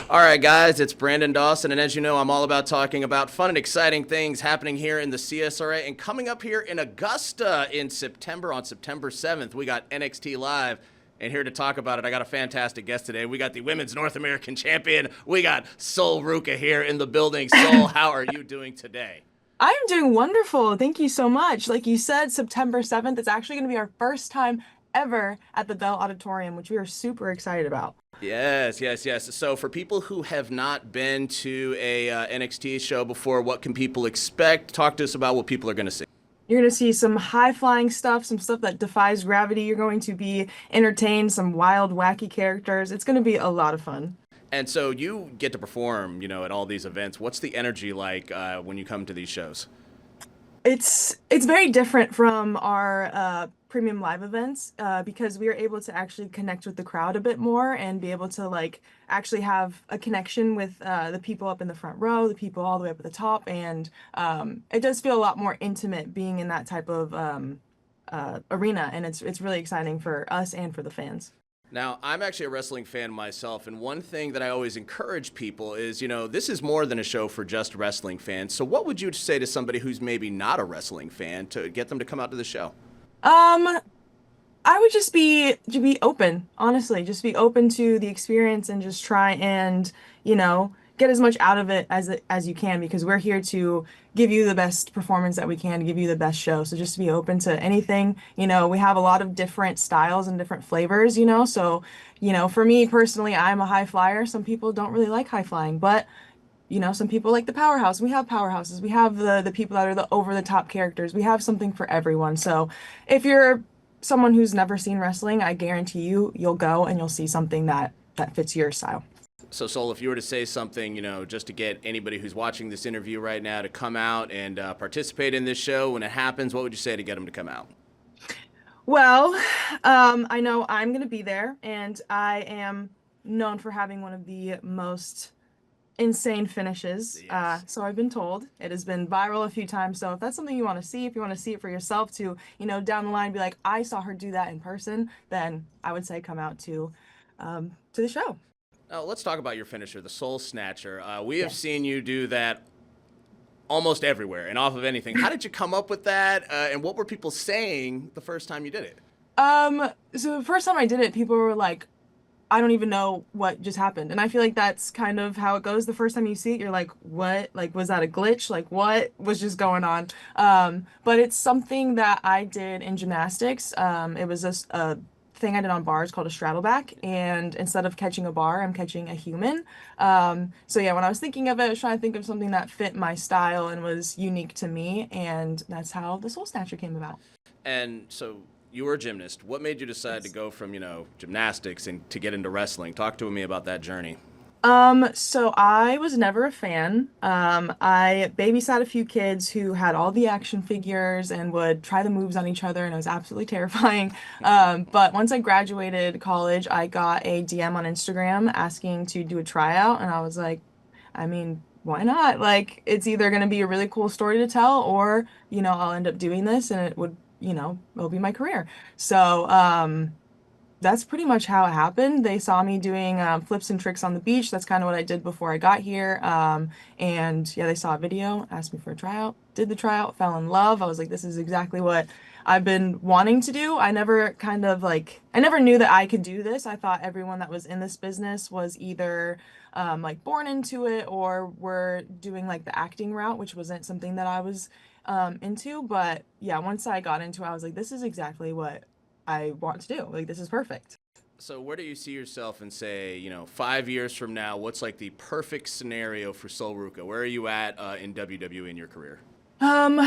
All right, guys, it's Brandon Dawson, and as you know, I'm all about talking about fun and exciting things happening here in the CSRA. And coming up here in Augusta in September, on September 7th, we got NXT Live. And here to talk about it, I got a fantastic guest today. We got the Women's North American Champion. We got Sol Ruca here in the building. Sol, how are you doing today? I'm doing wonderful. Thank you so much. Like you said, September 7th is actually going to be our first time ever at the Bell Auditorium, which we are super excited about. Yes, yes, yes. So for people who have not been to a NXT show before, what can people expect? Talk to us about what people are going to see. You're going to see some high-flying stuff, some stuff that defies gravity. You're going to be entertained, some wild, wacky characters. It's going to be a lot of fun. And so you get to perform, at all these events. What's the energy like when you come to these shows? It's very different from our premium live events because we are able to actually connect with the crowd a bit more and be able to like actually have a connection with the people up in the front row, the people all the way up at the top, and it does feel a lot more intimate being in that type of arena, and it's really exciting for us and for the fans. Now, I'm actually a wrestling fan myself, and one thing that I always encourage people is, this is more than a show for just wrestling fans. So what would you say to somebody who's maybe not a wrestling fan to get them to come out to the show? Um, I would just be open, honestly. Just be open to the experience and just try and, get as much out of it as you can because we're here to give you the best performance that we can, to give you the best show. So just be open to anything. We have a lot of different styles and different flavors, so, for me personally, I'm a high flyer. Some people don't really like high flying, but some people like the powerhouse. We have powerhouses. We have the people that are the over the top characters. We have something for everyone. So if you're someone who's never seen wrestling, I guarantee you'll go and you'll see something that fits your style. So, Sol, if you were to say something, just to get anybody who's watching this interview right now to come out and participate in this show when it happens, what would you say to get them to come out? Well, I know I'm gonna be there, and I am known for having one of the most insane finishes. Yes. So I've been told. It has been viral a few times. So if that's something you want to see, if you want to see it for yourself to, down the line be like, I saw her do that in person, then I would say come out to the show. Now, let's talk about your finisher, the Soul Snatcher. We have Yes. seen you do that almost everywhere and off of anything. How did you come up with that? And what were people saying the first time you did it? So the first time I did it, people were like, I don't even know what just happened. And I feel like that's kind of how it goes. The first time you see it, you're like, what? Like, was that a glitch? Like, what was just going on? But it's something that I did in gymnastics. It was a thing I did on bars called a straddleback. And instead of catching a bar, I'm catching a human. So yeah, when I was thinking of it, I was trying to think of something that fit my style and was unique to me. And that's how the Soul Snatcher came about. And so you were a gymnast. What made you decide to Yes. go from, gymnastics and to get into wrestling? Talk to me about that journey. So I was never a fan. I babysat a few kids who had all the action figures and would try the moves on each other, and it was absolutely terrifying. But once I graduated college, I got a DM on Instagram asking to do a tryout, and I was like, I mean, why not? Like, it's either going to be a really cool story to tell, or, I'll end up doing this, and it would, it'll be my career. So, that's pretty much how it happened. They saw me doing flips and tricks on the beach. That's kind of what I did before I got here. And yeah, they saw a video, asked me for a tryout, did the tryout, fell in love. I was like, this is exactly what I've been wanting to do. I never knew that I could do this. I thought everyone that was in this business was either like born into it or were doing like the acting route, which wasn't something that I was into. But yeah, once I got into it, I was like, this is exactly what I want to do. Like, this is perfect. So where do you see yourself in, say, 5 years from now? What's like the perfect scenario for Sol Ruca? Where are you at in WWE in your career? Um,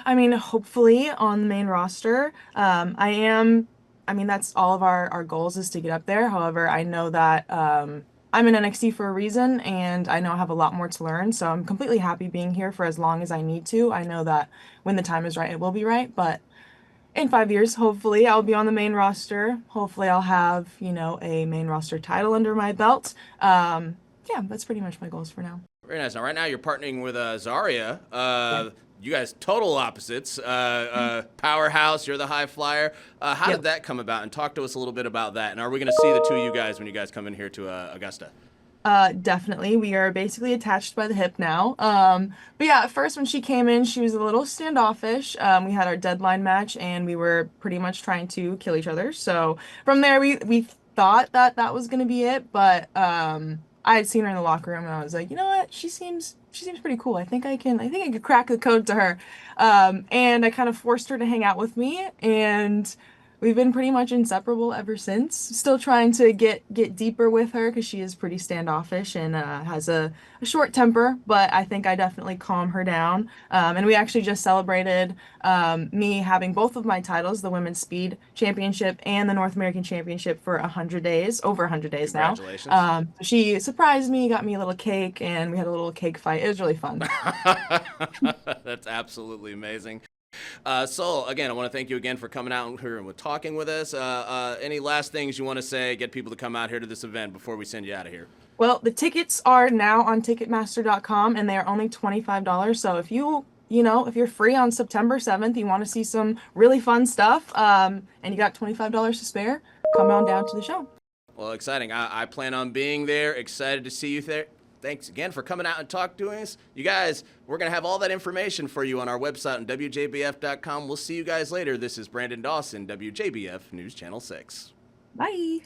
I mean, hopefully on the main roster. I mean, that's all of our goals is to get up there. However, I know that I'm in NXT for a reason and I know I have a lot more to learn. So I'm completely happy being here for as long as I need to. I know that when the time is right, it will be right. But in 5 years, hopefully, I'll be on the main roster. Hopefully, I'll have, a main roster title under my belt. Yeah, that's pretty much my goals for now. Very nice. Now, right now, you're partnering with Zarya. Yeah. You guys, total opposites. Powerhouse, you're the high flyer. How did Yep. that come about? And talk to us a little bit about that. And are we going to see the two of you guys when you guys come in here to Augusta? Definitely. We are basically attached by the hip now. But yeah, at first when she came in, she was a little standoffish. We had our deadline match and we were pretty much trying to kill each other. So from there, we thought that that was gonna be it, but I had seen her in the locker room and I was like, you know what? She seems pretty cool. I think I could crack the code to her. And I kind of forced her to hang out with me and we've been pretty much inseparable ever since. Still trying to get deeper with her because she is pretty standoffish and has a short temper, but I think I definitely calm her down. And we actually just celebrated me having both of my titles, the Women's Speed Championship and the North American Championship for 100 days, over 100 days now. Congratulations. She surprised me, got me a little cake, and we had a little cake fight. It was really fun. That's absolutely amazing. Sol, again, I want to thank you again for coming out here and talking with us. Any last things you want to say, get people to come out here to this event before we send you out of here? Well, the tickets are now on Ticketmaster.com and they are only $25. So if if you're free on September 7th, you want to see some really fun stuff, and you got $25 to spare, come on down to the show. Well, exciting. I plan on being there. Excited to see you there. Thanks again for coming out and talk to us. You guys, we're going to have all that information for you on our website on WJBF.com. We'll see you guys later. This is Brandon Dawson, WJBF News Channel 6. Bye.